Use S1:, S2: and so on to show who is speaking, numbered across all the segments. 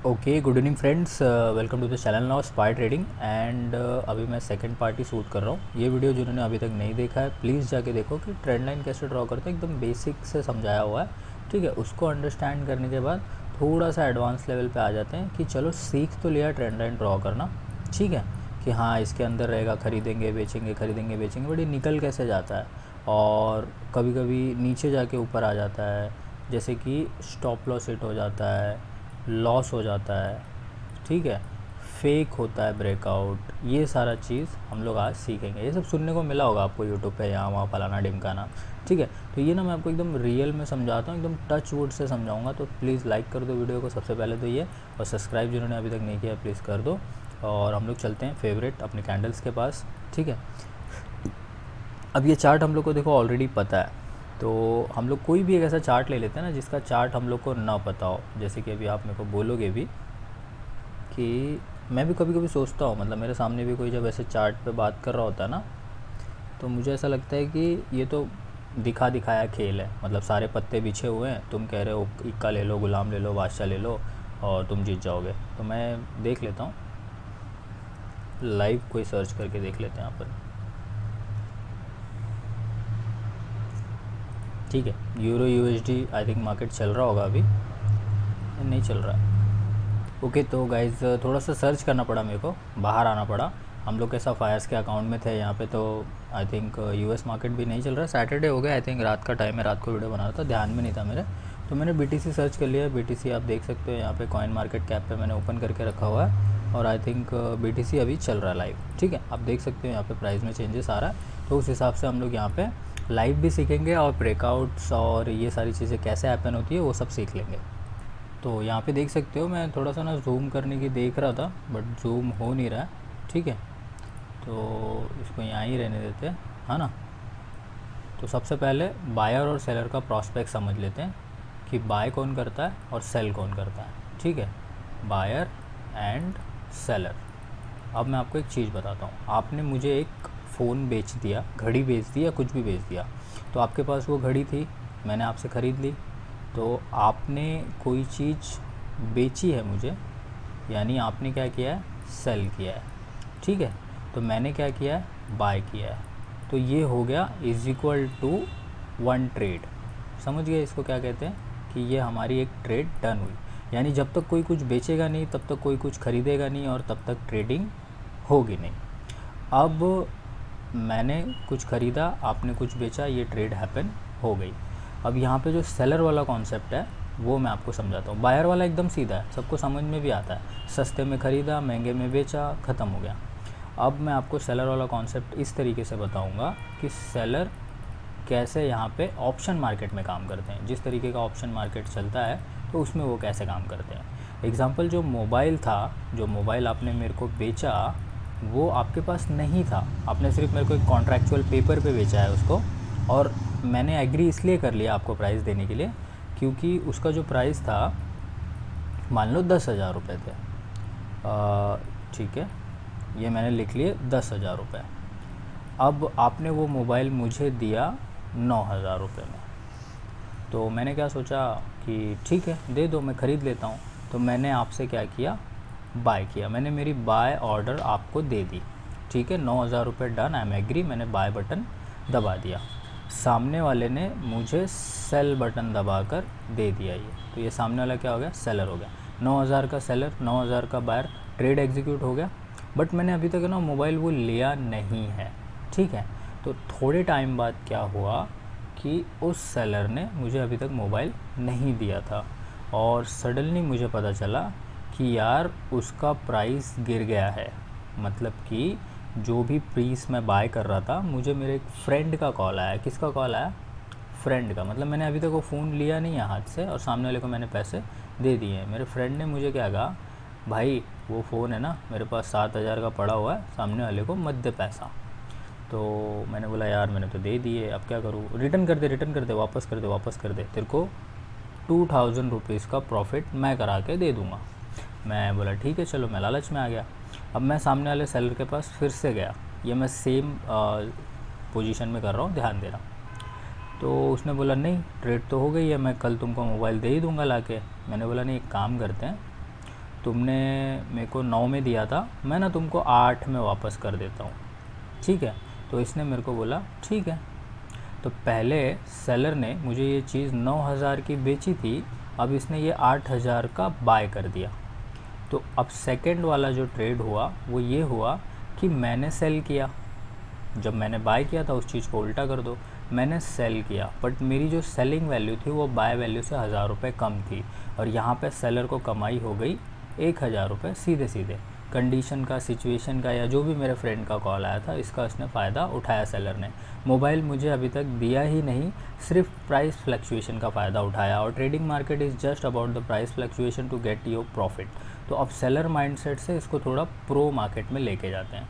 S1: Okay, good evening friends, welcome to the channel now spy trading. And अभी मैं second party shoot कर रहा हूँ। ये वीडियो जिन्होंने अभी तक नहीं देखा है प्लीज़ जाके देखो कि ट्रेंड लाइन कैसे ड्रॉ करते हैं। एकदम बेसिक से समझाया हुआ है, ठीक है। उसको अंडरस्टैंड करने के बाद थोड़ा सा एडवांस लेवल पे आ जाते हैं कि चलो सीख तो लिया ट्रेंड लाइन ड्रॉ करना, ठीक है, कि हाँ इसके अंदर रहेगा खरीदेंगे बेचेंगे, बट ये निकल कैसे जाता है और कभी कभी नीचे जाके ऊपर आ जाता है, जैसे कि स्टॉप लॉस हिट हो जाता है, लॉस हो जाता है, ठीक है, फेक होता है ब्रेकआउट। ये सारा चीज़ हम लोग आज सीखेंगे। ये सब सुनने को मिला होगा आपको यूट्यूब पे, यहाँ वहाँ फलाना ढिमकाना, ठीक है। तो ये ना मैं आपको एकदम रियल में समझाता हूँ, एकदम टच वुड से समझाऊंगा। तो प्लीज़ लाइक कर दो वीडियो को सबसे पहले तो ये, और सब्सक्राइब जिन्होंने अभी तक नहीं किया प्लीज़ कर दो। और हम लोग चलते हैं फेवरेट अपने कैंडल्स के पास, ठीक है। अब ये चार्ट हम लोग को देखो ऑलरेडी पता है, तो हम लोग कोई भी एक ऐसा चार्ट ले लेते हैं ना जिसका चार्ट हम लोग को ना पता हो। जैसे कि अभी आप मेरे को बोलोगे भी कि मैं भी कभी कभी सोचता हूँ, मतलब मेरे सामने भी कोई जब ऐसे चार्ट पे बात कर रहा होता है ना, तो मुझे ऐसा लगता है कि ये तो दिखा दिखाया खेल है। मतलब सारे पत्ते बिछे हुए हैं, तुम कह रहे हो इक्का ले लो, गुलाम ले लो, बादशाह ले लो और तुम जीत जाओगे। तो मैं देख लेता हूँ, लाइव कोई सर्च करके देख लेते हैं यहाँ पर, ठीक है। Euro USD I think market चल रहा होगा, अभी नहीं चल रहा है। ओके तो गाइज़ थोड़ा सा सर्च करना पड़ा मेरे को, बाहर आना पड़ा। हम लोग कैसा फायर्स के अकाउंट में थे यहाँ पे, तो आई थिंक यूएस मार्केट भी नहीं चल रहा। सैटरडे हो गया आई थिंक, रात का टाइम है, रात को वीडियो बना रहा था, ध्यान में नहीं था मेरे। तो मैंने बीटीसी सर्च कर लिया। बीटीसी आप देख सकते हो यहाँ पे कॉइन मार्केट कैप पे मैंने ओपन करके रखा हुआ है, और आई थिंक बीटीसी अभी चल रहा है लाइव, ठीक है। आप देख सकते हो यहाँ पे प्राइस में चेंजेस आ रहा है। तो उस हिसाब से हम लोग यहाँ पे लाइव भी सीखेंगे और ब्रेकआउट्स और ये सारी चीज़ें कैसे हैपन होती है वो सब सीख लेंगे। तो यहाँ पे देख सकते हो, मैं थोड़ा सा ना जूम करने की देख रहा था बट जूम हो नहीं रहा है, ठीक है। तो इसको यहाँ ही रहने देते हैं, है ना। तो सबसे पहले बायर और सेलर का प्रॉस्पेक्ट समझ लेते हैं कि बाय कौन करता है और सेल कौन करता है, ठीक है। Buyer and seller. अब मैं आपको एक चीज़ बताता हूँ। आपने मुझे एक फ़ोन बेच दिया, घड़ी बेच दी या कुछ भी बेच दिया, तो आपके पास वो घड़ी थी, मैंने आपसे ख़रीद ली। तो आपने कोई चीज़ बेची है मुझे, यानी आपने क्या किया है, सेल किया है, ठीक है। तो मैंने क्या किया है, बाय किया है। तो ये हो गया is equal to one trade. समझ गए इसको क्या कहते हैं, कि ये हमारी एक ट्रेड डन हुई। यानी जब तक कोई कुछ बेचेगा नहीं तब तक कोई कुछ ख़रीदेगा नहीं, और तब तक ट्रेडिंग होगी नहीं। अब मैंने कुछ ख़रीदा, आपने कुछ बेचा, ये ट्रेड हैपन हो गई। अब यहाँ पे जो सेलर वाला कॉन्सेप्ट है वो मैं आपको समझाता हूँ। बायर वाला एकदम सीधा है, सबको समझ में भी आता है, सस्ते में ख़रीदा, महंगे में बेचा, ख़त्म हो गया। अब मैं आपको सेलर वाला कॉन्सेप्ट इस तरीके से बताऊँगा कि सेलर कैसे यहाँ पे ऑप्शन मार्केट में काम करते हैं। जिस तरीके का ऑप्शन मार्केट चलता है तो उसमें वो कैसे काम करते हैं। एग्ज़ाम्पल, जो मोबाइल था, जो मोबाइल आपने मेरे को बेचा वो आपके पास नहीं था, आपने सिर्फ मेरे को एक कॉन्ट्रैक्चुअल पेपर पे बेचा है उसको, और मैंने एग्री इसलिए कर लिया आपको प्राइस देने के लिए क्योंकि उसका जो प्राइस था मान लो 10,000 रुपये थे, ठीक है, ये मैंने लिख लिए 10,000 रुपये। अब आपने वो मोबाइल मुझे दिया 9,000 रुपये में, तो मैंने क्या सोचा कि ठीक है दे दो, मैं ख़रीद लेता हूँ। तो मैंने आपसे क्या किया, बाय किया। मैंने मेरी बाय ऑर्डर आपको दे दी, ठीक है, 9,000 रुपये डन, आई एम एग्री, मैंने बाय बटन दबा दिया। सामने वाले ने मुझे सेल बटन दबाकर दे दिया ये, तो ये सामने वाला क्या हो गया, सेलर हो गया। 9,000 का सेलर, 9,000 का बायर, ट्रेड एग्जीक्यूट हो गया। बट मैंने अभी तक ना मोबाइल वो लिया नहीं है, ठीक है। तो थोड़े टाइम बाद क्या हुआ कि उस सेलर ने मुझे अभी तक मोबाइल नहीं दिया था, और सडनली मुझे पता चला कि यार उसका प्राइस गिर गया है। मतलब कि जो भी प्रीस मैं बाय कर रहा था, मुझे मेरे एक फ्रेंड का कॉल आया। किसका कॉल आया, फ्रेंड का। मतलब मैंने अभी तक वो फ़ोन लिया नहीं है हाथ से, और सामने वाले को मैंने पैसे दे दिए हैं। मेरे फ्रेंड ने मुझे क्या कहा, भाई वो फ़ोन है ना मेरे पास 7,000 का पड़ा हुआ है, सामने वाले को मत दे पैसा। तो मैंने बोला यार मैंने तो दे दिए, अब क्या करूँ, रिटर्न कर दे, वापस कर दे, तेरे को 2,000 रुपीज़ का प्रॉफिट मैं करा के दे दूँगा। मैं बोला ठीक है चलो, मैं लालच में आ गया। अब मैं सामने वाले सेलर के पास फिर से गया, ये मैं सेम पोजीशन में कर रहा हूँ, ध्यान दे रहा। तो उसने बोला नहीं, ट्रेड तो हो गई है, मैं कल तुमको मोबाइल दे ही दूँगा ला के। मैंने बोला नहीं, एक काम करते हैं, तुमने मेरे को 9 में दिया था, मैं ना तुमको 8 में वापस कर देता हूँ, ठीक है। तो इसने मेरे को बोला ठीक है। तो पहले सेलर ने मुझे ये चीज़ 9,000 की बेची थी, अब इसने ये 8,000 का बाय कर दिया। तो अब सेकंड वाला जो ट्रेड हुआ वो ये हुआ कि मैंने सेल किया। जब मैंने बाय किया था उस चीज़ को उल्टा कर दो, मैंने सेल किया, बट मेरी जो सेलिंग वैल्यू थी वो बाय वैल्यू से 1,000 रुपये कम थी, और यहाँ पे सेलर को कमाई हो गई 1,000 रुपये सीधे सीधे। कंडीशन का, सिचुएशन का, या जो भी मेरे फ्रेंड का कॉल आया था, इसका उसने फ़ायदा उठाया सेलर ने। मोबाइल मुझे अभी तक दिया ही नहीं, सिर्फ प्राइस फ्लक्चुएशन का फ़ायदा उठाया, और trading market is just about the price fluctuation to get your profit. तो अब सेलर माइंडसेट से इसको थोड़ा प्रो मार्केट में लेके जाते हैं।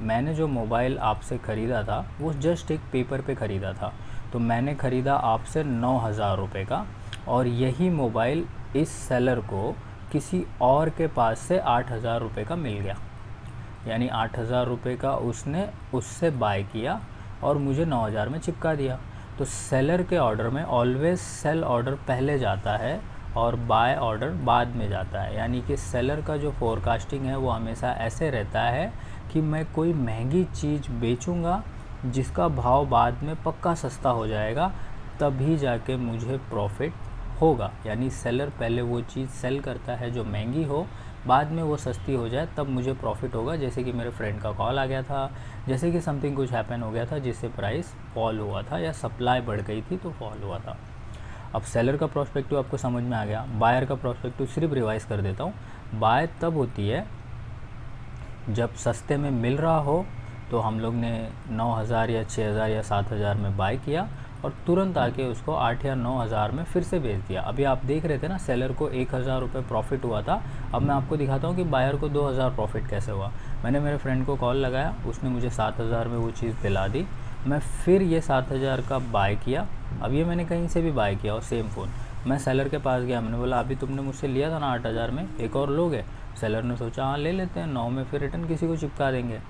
S1: मैंने जो मोबाइल आपसे ख़रीदा था वो जस्ट एक पेपर पे ख़रीदा था, तो मैंने ख़रीदा आपसे 9,000 रुपये का, और यही मोबाइल इस सेलर को किसी और के पास से 8,000 रुपये का मिल गया। यानी 8,000 रुपये का उसने उससे बाय किया और मुझे 9,000 में चिपका दिया। तो सेलर के ऑर्डर में ऑलवेज सेल ऑर्डर पहले जाता है और बाय ऑर्डर बाद में जाता है। यानी कि सेलर का जो फोरकास्टिंग है वो हमेशा ऐसे रहता है कि मैं कोई महंगी चीज़ बेचूंगा जिसका भाव बाद में पक्का सस्ता हो जाएगा, तभी जाके मुझे प्रॉफिट होगा। यानी सेलर पहले वो चीज़ सेल करता है जो महंगी हो, बाद में वो सस्ती हो जाए तब मुझे प्रॉफिट होगा। जैसे कि मेरे फ्रेंड का कॉल आ गया था, जैसे कि समथिंग कुछ हैपन हो गया था जिससे प्राइस फॉल हुआ था या सप्लाई बढ़ गई थी तो फॉल हुआ था। अब सेलर का प्रोस्पेक्टिव आपको समझ में आ गया। बायर का प्रोस्पेक्टिव सिर्फ रिवाइज़ कर देता हूँ। बाय तब होती है जब सस्ते में मिल रहा हो, तो हम लोग ने 9,000 या 6,000 या 7,000 में बाय किया और तुरंत आके उसको 8 या 9,000 में फिर से बेच दिया। अभी आप देख रहे थे ना, सेलर को 1,000 रुपये प्रॉफिट हुआ था। अब मैं आपको दिखाता हूँ कि बायर को 2,000 प्रॉफिट कैसे हुआ। मैंने मेरे फ्रेंड को कॉल लगाया, उसने मुझे 7,000 में वो चीज़ दिला दी। मैं फिर ये 7,000 का बाय किया। अब ये मैंने कहीं से भी बाय किया और सेम फ़ोन, मैं सेलर के पास गया, मैंने बोला अभी तुमने मुझसे लिया था ना 8,000 में, एक और लोगे? सेलर ने सोचा हाँ ले लेते हैं, 9 में फिर रिटर्न किसी को चिपका देंगे।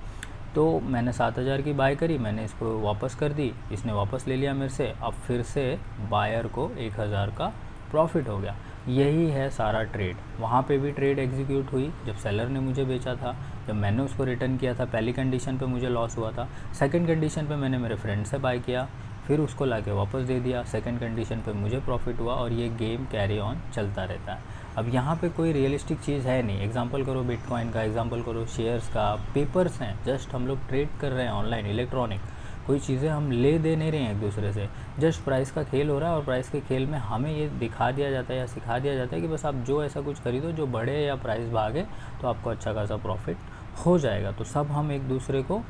S1: तो मैंने 7,000 की बाय करी, मैंने इसको वापस कर दी, इसने वापस ले लिया मेरे से। अब फिर से बायर को 1,000 का प्रॉफिट हो गया। यही है सारा ट्रेड। वहाँ पे भी ट्रेड एग्जीक्यूट हुई जब सेलर ने मुझे बेचा था, जब मैंने उसको रिटर्न किया था। पहली कंडीशन पे मुझे लॉस हुआ था, सेकंड कंडीशन पे मैंने मेरे फ्रेंड से बाय किया, फिर उसको लाके वापस दे दिया, सेकंड कंडीशन पे मुझे प्रॉफिट हुआ, और ये गेम कैरी ऑन चलता रहता है। अब यहाँ पे कोई रियलिस्टिक चीज़ है नहीं। एग्जांपल करो बिटकॉइन का, एग्जांपल करो शेयर्स का, पेपर्स हैं, जस्ट हम लोग ट्रेड कर रहे हैं ऑनलाइन, इलेक्ट्रॉनिक। कोई चीज़ें हम ले दे नहीं रहे हैं एक दूसरे से, जस्ट प्राइस का खेल हो रहा है। और प्राइस के खेल में हमें ये दिखा दिया जाता है या सिखा दिया जाता है कि बस आप जो ऐसा कुछ खरीदो जो बढ़े या प्राइस भागे तो आपको अच्छा खासा प्रॉफिट हो जाएगा। तो सब हम एक दूसरे को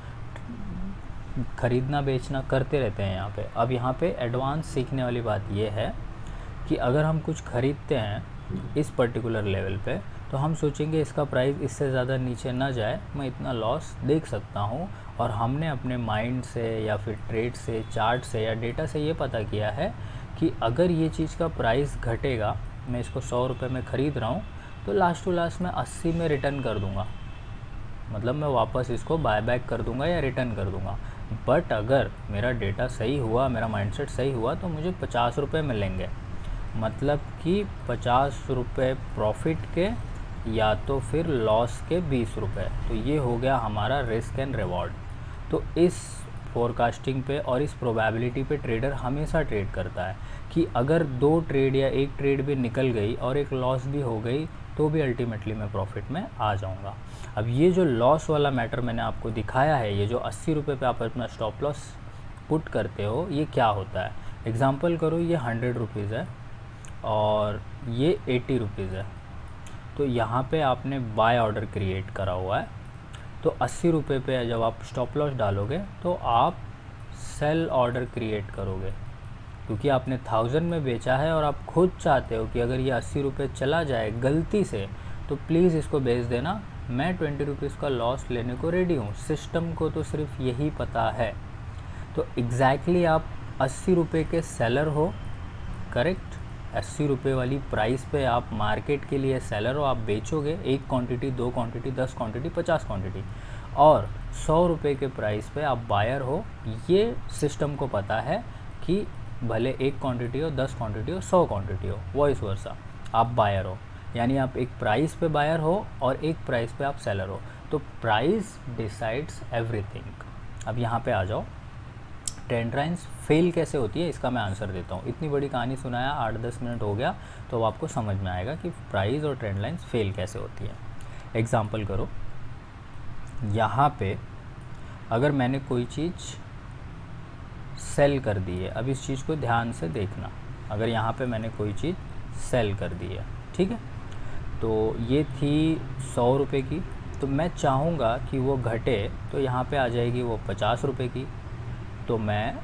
S1: ख़रीदना बेचना करते रहते हैं यहाँ पे। अब यहाँ पे एडवांस सीखने वाली बात ये है कि अगर हम कुछ ख़रीदते हैं इस पर्टिकुलर लेवल पे, तो हम सोचेंगे इसका प्राइस इससे ज़्यादा नीचे ना जाए, मैं इतना लॉस देख सकता हूँ। और हमने अपने माइंड से या फिर ट्रेड से, चार्ट से या डेटा से ये पता किया है कि अगर ये चीज़ का प्राइस घटेगा, मैं इसको 100 रुपये में ख़रीद रहा हूँ, तो लास्ट टू लास्ट मैं 80 में रिटर्न कर दूँगा, मतलब मैं वापस इसको बाय बैक कर दूँगा या रिटर्न कर दूँगा। बट अगर मेरा डेटा सही हुआ, मेरा माइंडसेट सही हुआ, तो मुझे 50 रुपये मिलेंगे, मतलब कि 50 रुपये प्रॉफिट के या तो फिर लॉस के 20 रुपये। तो ये हो गया हमारा रिस्क एंड रिवॉर्ड। तो इस फोरकास्टिंग पे और इस प्रोबेबिलिटी पे ट्रेडर हमेशा ट्रेड करता है कि अगर 2 ट्रेड या एक ट्रेड भी निकल गई और एक लॉस भी हो गई तो भी अल्टीमेटली मैं प्रॉफिट में आ जाऊंगा। अब ये जो लॉस वाला मैटर मैंने आपको दिखाया है, ये जो 80 रुपये पे आप अपना स्टॉप लॉस पुट करते हो, ये क्या होता है। एग्जांपल करो ये 100 रुपीज़ है और ये 80 रुपीज़ है, तो यहाँ पे आपने बाय ऑर्डर क्रिएट करा हुआ है। तो 80 रुपये पे जब आप स्टॉप लॉस डालोगे तो आप सेल ऑर्डर क्रिएट करोगे, क्योंकि आपने 1000 में बेचा है और आप खुद चाहते हो कि अगर ये 80 रुपये चला जाए गलती से तो प्लीज़ इसको बेच देना, मैं 20 रुपीज़ का लॉस लेने को रेडी हूँ। सिस्टम को तो सिर्फ यही पता है। तो एग्जैक्टली आप 80 रुपये के सेलर हो, करेक्ट। 80 रुपये वाली प्राइस पे आप मार्केट के लिए सेलर हो, आप बेचोगे 1 क्वांटिटी, 2 क्वांटिटी, 10 क्वांटिटी, 50 क्वांटिटी, और 100 रुपये के प्राइस पे आप बायर हो। ये सिस्टम को पता है कि भले 1 क्वांटिटी हो, 10 क्वांटिटी हो, 100 क्वांटिटी हो, वॉइस वर्सा, आप बायर हो। यानी आप एक प्राइस पे बायर हो और एक प्राइस पे आप सेलर हो, तो प्राइस डिसाइड्स एवरीथिंग। अब यहाँ पे आ जाओ, ट्रेंड लाइन्स फेल कैसे होती है इसका मैं आंसर देता हूँ। इतनी बड़ी कहानी सुनाया, 8-10 मिनट हो गया, तो अब आपको समझ में आएगा कि प्राइस और ट्रेंड लाइन्स फेल कैसे होती है। एग्जाम्पल करो, यहाँ पे अगर मैंने कोई चीज़ सेल कर दी है, अब इस चीज़ को ध्यान से देखना, अगर यहाँ पे मैंने कोई चीज़ सेल कर दी है, ठीक है, तो ये थी 100 रुपये की, तो मैं चाहूँगा कि वो घटे, तो यहाँ पे आ जाएगी वो 50 रुपये की, तो मैं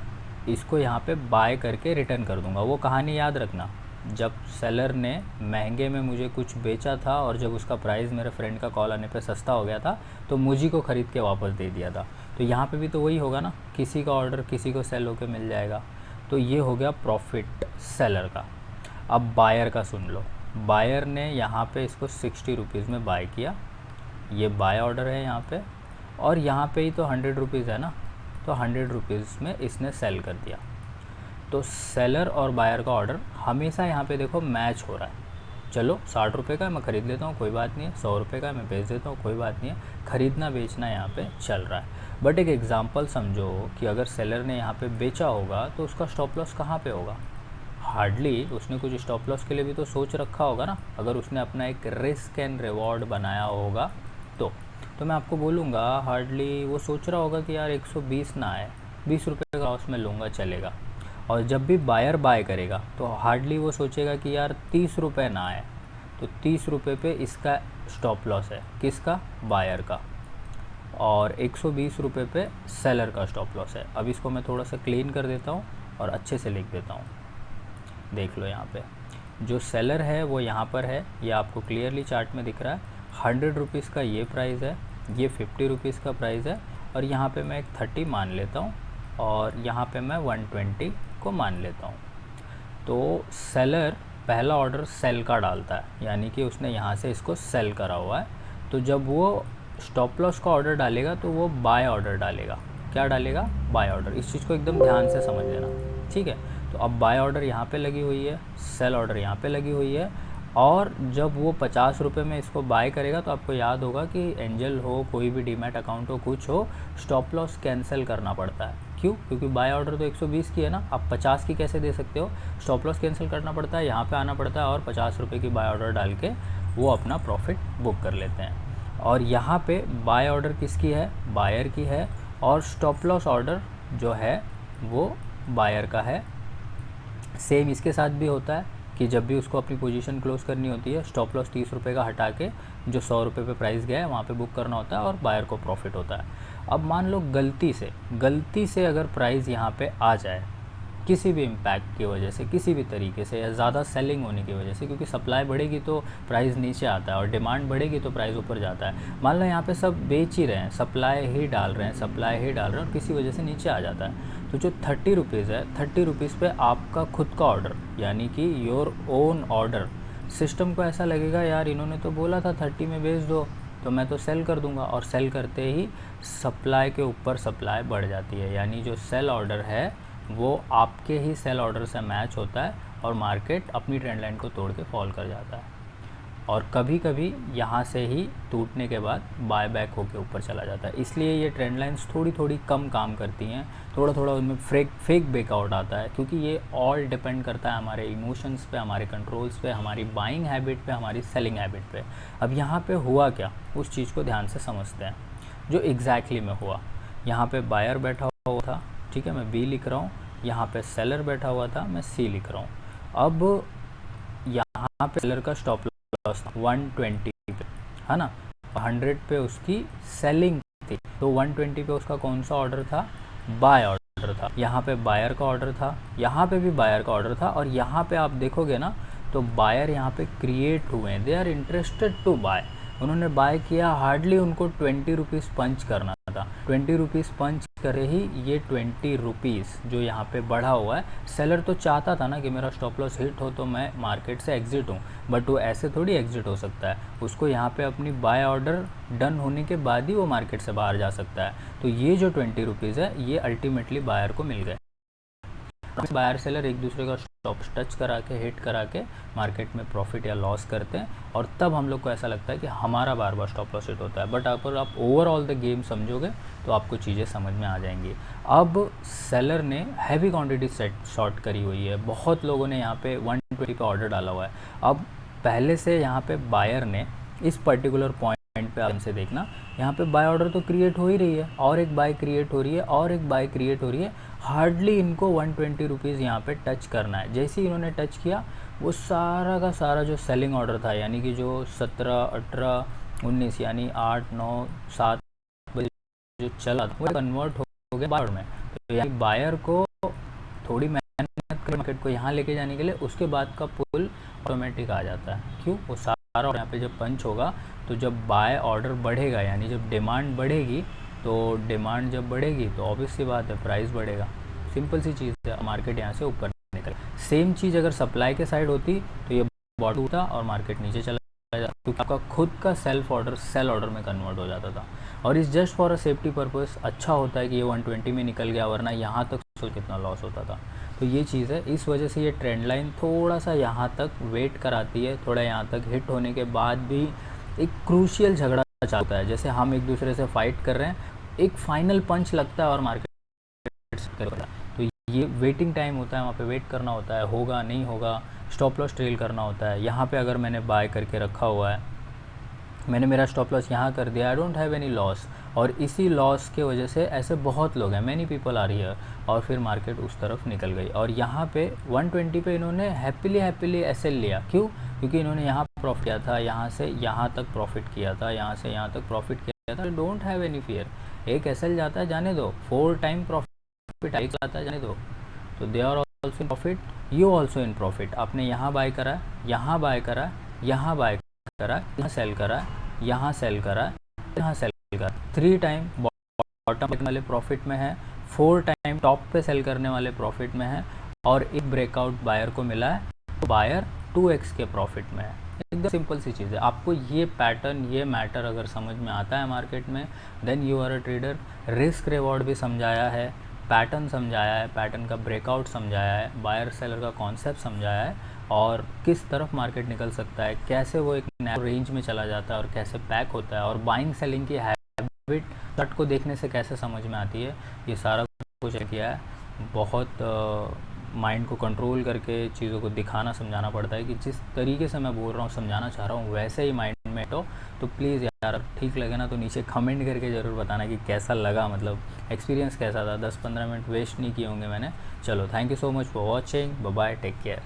S1: इसको यहाँ पे बाय करके रिटर्न कर दूँगा। वो कहानी याद रखना, जब सेलर ने महंगे में मुझे कुछ बेचा था और जब उसका प्राइस मेरे फ्रेंड का कॉल आने पे सस्ता हो गया था, तो मुझी को ख़रीद के वापस दे दिया था। तो यहाँ पे भी तो वही होगा ना, किसी का ऑर्डर किसी को सेल होके मिल जाएगा। तो ये हो गया प्रॉफिट सेलर का। अब बायर का सुन लो, बायर ने यहाँ पे इसको 60 रुपीज़ में बाय किया, ये बाय ऑर्डर है यहाँ पे, और यहाँ पे ही तो 100 रुपीज़ है ना, तो 100 रुपीज़ में इसने सेल कर दिया। तो सेलर और बायर का ऑर्डर हमेशा यहाँ पे देखो मैच हो रहा है। चलो 60 रुपये का मैं ख़रीद लेता हूँ, कोई बात नहीं है, 100 रुपये का मैं बेच देता हूँ, कोई बात नहीं है, ख़रीदना बेचना यहाँ पे चल रहा है। बट एक एग्ज़ाम्पल समझो कि अगर सेलर ने यहाँ पे बेचा होगा तो उसका स्टॉप लॉस कहाँ पे होगा? हार्डली उसने कुछ स्टॉप लॉस के लिए भी तो सोच रखा होगा ना, अगर उसने अपना एक रिस्क एंड रिवॉर्ड बनाया होगा तो मैं आपको बोलूँगा हार्डली वो सोच रहा होगा कि यार 120 ना आए, 20 रुपये का लॉस में लूँगा चलेगा। और जब भी बायर बाय करेगा तो हार्डली वो सोचेगा कि यार 30 रुपये ना आए, तो 30 रुपये पे इसका स्टॉप लॉस है, किसका? बायर का, और 120 रुपये पे सेलर का स्टॉप लॉस है। अब इसको मैं थोड़ा सा क्लीन कर देता हूँ और अच्छे से लिख देता हूँ। देख लो यहाँ पे जो सेलर है वो यहाँ पर है, ये आपको क्लियरली चार्ट में दिख रहा है। 100 रुपीज़ का ये प्राइस है, ये 50 रुपीज़ का प्राइस है, और यहाँ पे मैं एक 30 मान लेता हूँ और यहाँ पे मैं 120 को मान लेता हूँ। तो सेलर पहला ऑर्डर सेल का डालता है, यानी कि उसने यहाँ से इसको सेल करा हुआ है। तो जब वो स्टॉप लॉस का ऑर्डर डालेगा तो वो बाय ऑर्डर डालेगा। क्या डालेगा? Buy order. इस चीज़ को एकदम ध्यान से समझ लेना, ठीक है। तो अब बाय ऑर्डर यहाँ पे लगी हुई है, सेल ऑर्डर यहाँ पे लगी हुई है, और जब वो 50 रुपये में इसको बाय करेगा तो आपको याद होगा कि एंजल हो, कोई भी डीमैट अकाउंट हो, कुछ हो, स्टॉप लॉस कैंसिल करना पड़ता है। क्यों? क्योंकि बाय ऑर्डर तो 120 की है ना, आप 50 की कैसे दे सकते हो? स्टॉप लॉस कैंसिल करना पड़ता है, यहाँ पे आना पड़ता है और 50 रुपये की बाय ऑर्डर डाल के वो अपना प्रॉफिट बुक कर लेते हैं। और यहाँ पे बाय ऑर्डर किसकी है? बायर की है, और स्टॉप लॉस ऑर्डर जो है वो बायर का है। सेम इसके साथ भी होता है कि जब भी उसको अपनी पोजीशन क्लोज करनी होती है, स्टॉप लॉस 30 रुपये का हटा के जो 100 रुपये पे प्राइस गया है वहाँ पे बुक करना होता है और बायर को प्रॉफिट होता है। अब मान लो गलती से अगर प्राइस यहाँ पे आ जाए किसी भी इम्पैक्ट की वजह से, किसी भी तरीके से, या ज़्यादा सेलिंग होने की वजह से, क्योंकि सप्लाई बढ़ेगी तो प्राइस नीचे आता है और डिमांड बढ़ेगी तो प्राइस ऊपर जाता है। मान लो यहाँ पे सब बेच ही रहे हैं, सप्लाई ही डाल रहे हैं और किसी वजह से नीचे आ जाता है, तो जो 30 रुपीज़ है, 30 रुपीज़ पे आपका खुद का ऑर्डर, यानी कि योर ओन ऑर्डर, सिस्टम को ऐसा लगेगा यार इन्होंने तो बोला था 30 में बेच दो, तो मैं तो सेल कर दूंगा, और सेल करते ही सप्लाई के ऊपर सप्लाई बढ़ जाती है, यानी जो सेल ऑर्डर है वो आपके ही सेल ऑर्डर से मैच होता है और मार्केट अपनी ट्रेंड लाइन को तोड़ के फॉल कर जाता है, और कभी कभी यहाँ से ही टूटने के बाद बाय बैक होके ऊपर चला जाता है। इसलिए ये ट्रेंड लाइन्स थोड़ी थोड़ी कम काम करती हैं, थोड़ा थोड़ा उनमें फेक ब्रेकआउट आता है, क्योंकि ये ऑल डिपेंड करता है हमारे इमोशंस पे, हमारे कंट्रोल्स पे, हमारी बाइंग हैबिट पे, हमारी सेलिंग हैबिट पे। अब यहाँ पे हुआ क्या, उस चीज़ को ध्यान से समझते हैं। जो एग्जैक्टली में हुआ, यहाँ पे बायर बैठा हुआ था, ठीक है, मैं बी लिख रहा हूँ, यहाँ पे सेलर बैठा हुआ था, मैं सी लिख रहा हूँ। अब यहाँ पे सेलर का स्टॉप लॉस 120 पे, है ना, 100 पे उसकी सेलिंग थी, तो 120 पे उसका कौन सा ऑर्डर था? बाय ऑर्डर था। यहाँ पे बायर का ऑर्डर था, यहाँ पे भी बायर का ऑर्डर था, और यहाँ पे आप देखोगे ना तो बायर यहाँ पे क्रिएट हुए हैं, they are interested to buy, उन्होंने बाय किया। हार्डली उनको 20 रुपीज़ पंच करना था, 20 रुपीज़ पंच करे ही ये 20 रुपीज़ जो यहाँ पे बढ़ा हुआ है। सेलर तो चाहता था ना कि मेरा स्टॉप लॉस हिट हो तो मैं मार्केट से एग्जिट हूँ, बट वो ऐसे थोड़ी एग्जिट हो सकता है, उसको यहाँ पे अपनी बाय ऑर्डर डन होने के बाद ही वो मार्केट से बाहर जा सकता है। तो ये जो 20 रुपीज़ है ये अल्टीमेटली बायर को मिल गए। बायर सेलर एक दूसरे का स्टॉप टच करा के हिट करा के मार्केट में प्रॉफिट या लॉस करते हैं, और तब हम लोग को ऐसा लगता है कि हमारा बार बार स्टॉप लॉस हिट होता है। बट अगर आप ओवरऑल द गेम समझोगे तो आपको चीज़ें समझ में आ जाएंगी। अब सेलर ने हैवी क्वांटिटी सेट शॉर्ट करी हुई है, बहुत लोगों ने यहाँ पे 120 पे ऑर्डर डाला हुआ है। अब पहले से यहाँ पे बायर ने इस पर्टिकुलर पॉइंट पे आराम से देखना, यहाँ पे बाय ऑर्डर तो क्रिएट हो ही रही है, और एक बाय क्रिएट हो रही है, और एक बाय क्रिएट हो रही है। हार्डली इनको 120 रुपीज़ यहाँ पे टच करना है। जैसे ही इन्होंने टच किया, वो सारा का सारा जो सेलिंग ऑर्डर था, यानी कि जो 17, 18, 19 यानी 8, 9, 7 बजे जो चला था, वो कन्वर्ट हो गया बायर में। तो यानी बायर को थोड़ी मेहनत कर मार्केट को यहाँ लेके जाने के लिए, उसके बाद का पुल ऑटोमेटिक आ जाता है। क्यों? वो सारा यहाँ पे जब पंच होगा, तो जब बाय ऑर्डर बढ़ेगा, यानी जब डिमांड बढ़ेगी, तो डिमांड जब बढ़ेगी तो ऑब्वियस सी बात है प्राइस बढ़ेगा। सिंपल सी चीज़ है, मार्केट यहाँ से ऊपर निकल। सेम चीज़ अगर सप्लाई के साइड होती तो ये बॉटम होता और मार्केट नीचे चला जाता, क्योंकि आपका खुद का सेल्फ ऑर्डर सेल ऑर्डर में कन्वर्ट हो जाता था। और इस just for a safety purpose अच्छा होता है कि ये 120 में निकल गया, वरना यहाँ तक सोच कितना लॉस होता था। तो ये चीज़ है, इस वजह से ये ट्रेंड लाइन थोड़ा सा यहाँ तक वेट कराती है, थोड़ा यहाँ तक हिट होने के बाद भी एक क्रूशियल झगड़ा चालता है। जैसे हम एक दूसरे से फाइट कर रहे हैं, एक फाइनल पंच लगता है और मार्केट करता है। तो ये वेटिंग टाइम होता है, वहाँ पे वेट करना होता है, होगा नहीं होगा, स्टॉप लॉस ट्रेल करना होता है। यहाँ पे अगर मैंने बाय करके रखा हुआ है, मैंने मेरा स्टॉप लॉस यहाँ कर दिया, I don't have any loss, और इसी लॉस के वजह से ऐसे बहुत लोग हैं, मैनी पीपल आ रही है, और फिर मार्केट उस तरफ निकल गई। और यहाँ पे 120 पे इन्होंने हैप्पीली एसएल लिया। क्यों? क्योंकि इन्होंने यहाँ प्रॉफिट किया था, यहाँ से यहाँ तक प्रॉफिट किया था, यहाँ से यहाँ तक प्रॉफिट किया था। डोंट हैव एनी फियर, एक एसएल जाता है जाने दो, 4 टाइम प्रॉफिट एक आता है जाने दो। तो they are also in profit, you also in profit. आपने यहाँ बाय करा, यहाँ बाय करा, यहाँ बाय करा, यहाँ सेल करा, यहाँ सेल करा, यहाँ सेल करा, 3 टाइम बॉटम वाले प्रॉफिट में है, 4 टाइम टॉप पे सेल करने वाले प्रॉफिट में है, और एक ब्रेकआउट बायर को मिला है, तो बायर 2x के प्रॉफिट में है। एकदम सिंपल सी चीज़ है। आपको ये पैटर्न, ये मैटर अगर समझ में आता है मार्केट में, then you are a trader. Risk reward भी समझाया है, पैटर्न समझाया है, पैटर्न का ब्रेकआउट समझाया है, बायर सेलर का कॉन्सेप्ट समझाया है, और किस तरफ मार्केट निकल सकता है, कैसे वो एक नैरो रेंज में चला जाता है और कैसे पैक होता है, और बाइंग सेलिंग की हैबिट चार्ट को देखने से कैसे समझ में आती है, ये सारा कुछ किया है। बहुत माइंड को कंट्रोल करके चीज़ों को दिखाना समझाना पड़ता है कि जिस तरीके से मैं बोल रहा हूँ, समझाना चाह रहा हूँ, वैसे ही माइंड में तो प्लीज़ यार, ठीक लगे ना तो नीचे कमेंट करके ज़रूर बताना कि कैसा लगा, मतलब एक्सपीरियंस कैसा था। 10-15 मिनट वेस्ट नहीं किए होंगे मैंने। चलो, thank you so much for watching, bye bye, take care.